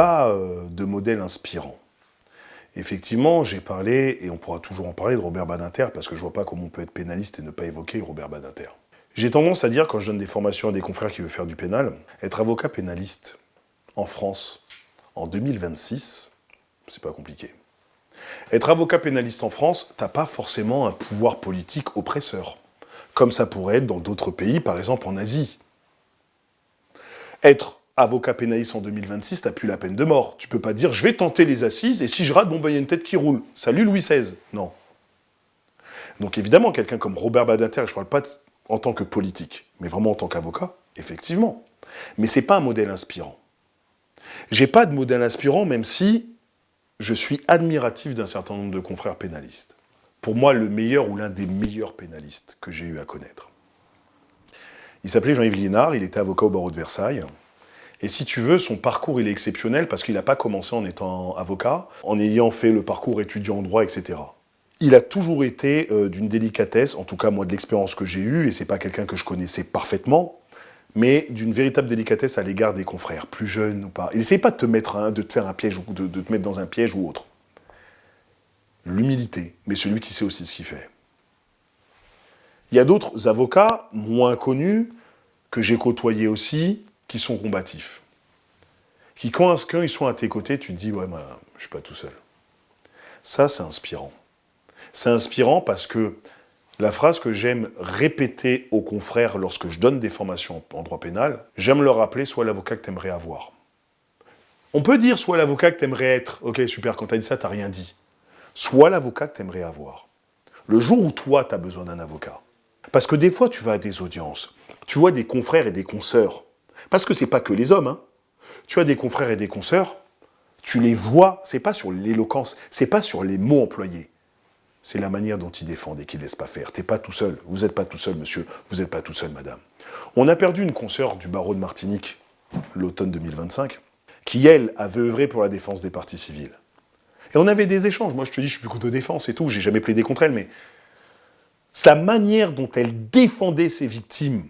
pas de modèle inspirant. Effectivement, j'ai parlé, et on pourra toujours en parler, de Robert Badinter, parce que je vois pas comment on peut être pénaliste et ne pas évoquer Robert Badinter. J'ai tendance à dire, quand je donne des formations à des confrères qui veulent faire du pénal, être avocat pénaliste en France, en 2026, c'est pas compliqué. Être avocat pénaliste en France, t'as pas forcément un pouvoir politique oppresseur, comme ça pourrait être dans d'autres pays, par exemple en Asie. Être avocat pénaliste en 2026, t'as plus la peine de mort. Tu peux pas dire, je vais tenter les assises, et si je rate, bon, ben, il y a une tête qui roule. Salut Louis XVI. Non. Donc évidemment, quelqu'un comme Robert Badinter, je parle pas en tant que politique, mais vraiment en tant qu'avocat, effectivement. Mais c'est pas un modèle inspirant. J'ai pas de modèle inspirant, même si je suis admiratif d'un certain nombre de confrères pénalistes. Pour moi, le meilleur ou l'un des meilleurs pénalistes que j'ai eu à connaître. Il s'appelait Jean-Yves Liénard, il était avocat au barreau de Versailles. Et si tu veux, son parcours, il est exceptionnel parce qu'il n'a pas commencé en étant avocat, en ayant fait le parcours étudiant en droit, etc. Il a toujours été d'une délicatesse, en tout cas moi de l'expérience que j'ai eue, et c'est pas quelqu'un que je connaissais parfaitement, mais d'une véritable délicatesse à l'égard des confrères, plus jeunes ou pas. Il n'essayait pas de te mettre de te faire un piège ou de te mettre dans un piège ou autre. L'humilité, mais celui qui sait aussi ce qu'il fait. Il y a d'autres avocats moins connus que j'ai côtoyés aussi, qui sont combatifs. Qui, quand ils sont à tes côtés, tu te dis, ouais, ben, je suis pas tout seul. Ça, c'est inspirant. C'est inspirant parce que la phrase que j'aime répéter aux confrères lorsque je donne des formations en droit pénal, j'aime leur rappeler, sois l'avocat que tu aimerais avoir. On peut dire, sois l'avocat que tu aimerais être. Ok, super, quand tu as dit ça, tu n'as rien dit. Sois l'avocat que tu aimerais avoir. Le jour où toi, tu as besoin d'un avocat. Parce que des fois, tu vas à des audiences, tu vois des confrères et des consoeurs. Parce que c'est pas que les hommes, hein. Tu as des confrères et des consoeurs, tu les vois, c'est pas sur l'éloquence, c'est pas sur les mots employés. C'est la manière dont ils défendent et qu'ils ne laissent pas faire. T'es pas tout seul, vous n'êtes pas tout seul, monsieur, vous n'êtes pas tout seul, madame. On a perdu une consoeur du barreau de Martinique, l'automne 2025, qui, elle, avait œuvré pour la défense des parties civiles. Et on avait des échanges. Moi, je te dis, je suis plus contre défense et tout, j'ai jamais plaidé contre elle, mais sa manière dont elle défendait ses victimes,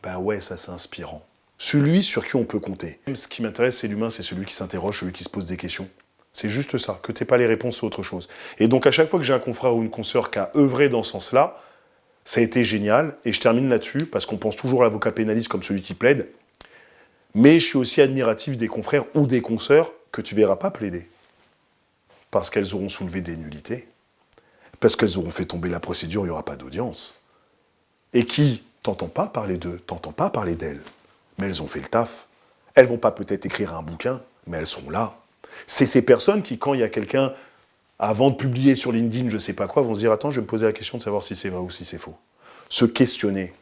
ben ouais, ça c'est inspirant. Celui sur qui on peut compter. Ce qui m'intéresse, c'est l'humain, c'est celui qui s'interroge, celui qui se pose des questions. C'est juste ça, que t'aies pas les réponses, c'est autre chose. Et donc à chaque fois que j'ai un confrère ou une consoeur qui a œuvré dans ce sens-là, ça a été génial, et je termine là-dessus, parce qu'on pense toujours à l'avocat pénaliste comme celui qui plaide, mais je suis aussi admiratif des confrères ou des consoeurs que tu verras pas plaider. Parce qu'elles auront soulevé des nullités, parce qu'elles auront fait tomber la procédure, il n'y aura pas d'audience. Et qui, t'entends pas parler d'eux, t'entends pas parler d'elles, mais elles ont fait le taf. Elles vont pas peut-être écrire un bouquin, mais elles seront là. C'est ces personnes qui, quand il y a quelqu'un, avant de publier sur LinkedIn, je sais pas quoi, vont se dire, attends, je vais me poser la question de savoir si c'est vrai ou si c'est faux. Se questionner.